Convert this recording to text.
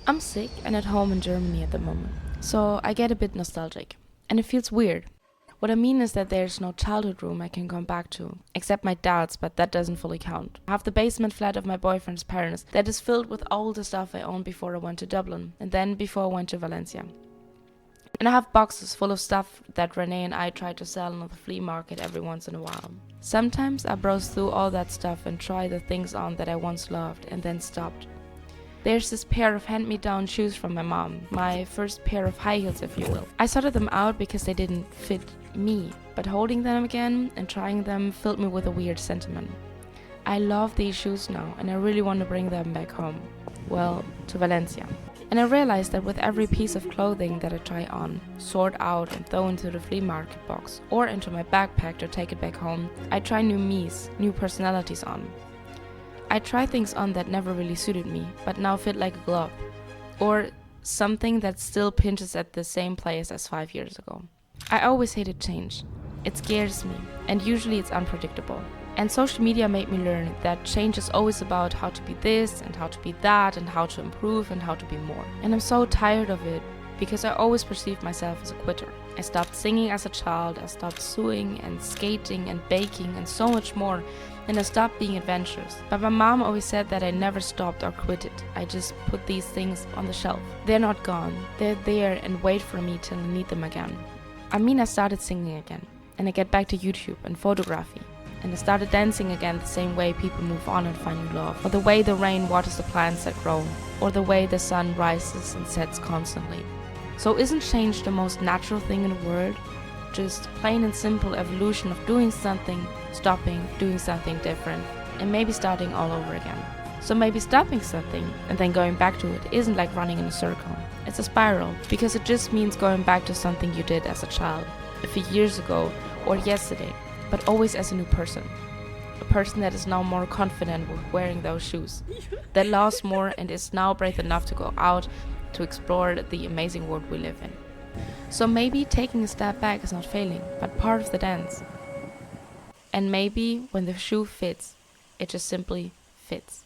I'm sick and at home in Germany at the moment, so I get a bit nostalgic. And it feels weird. What I mean is that there's no childhood room I can come back to, except my dad's, but that doesn't fully count. I have the basement flat of my boyfriend's parents that is filled with all the stuff I owned before I went to Dublin, and then before I went to Valencia. And I have boxes full of stuff that Renee and I try to sell on the flea market every once in a while. Sometimes I browse through all that stuff and try the things on that I once loved and then stopped. There's this pair of hand-me-down shoes from my mom, my first pair of high heels if you will. I sorted them out because they didn't fit me, but holding them again and trying them filled me with a weird sentiment. I love these shoes now and I really want to bring them back home. Well, to Valencia. And I realized that with every piece of clothing that I try on, sort out and throw into the flea market box or into my backpack to take it back home, I try new me's, new personalities on. I try things on that never really suited me, but now fit like a glove. Or something that still pinches at the same place as 5 years ago. I always hated change. It scares me, and usually it's unpredictable. And social media made me learn that change is always about how to be this, and how to be that, and how to improve, and how to be more. And I'm so tired of it, because I always perceived myself as a quitter. I stopped singing as a child, I stopped sewing and skating and baking and so much more, and I stopped being adventurous. But my mom always said that I never stopped or quit it. I just put these things on the shelf. They're not gone. They're there and wait for me till I need them again. I started singing again, and I get back to YouTube and photography. And I started dancing again the same way people move on and find new love, or the way the rain waters the plants that grow, or the way the sun rises and sets constantly. So isn't change the most natural thing in the world? Just plain and simple evolution of doing something, stopping, doing something different, and maybe starting all over again. So maybe stopping something and then going back to it isn't like running in a circle. It's a spiral, because it just means going back to something you did as a child, a few years ago, or yesterday, but always as a new person. A person that is now more confident with wearing those shoes, that loves more and is now brave enough to go out to explore the amazing world we live in. So maybe taking a step back is not failing, but part of the dance. And maybe when the shoe fits, it just simply fits.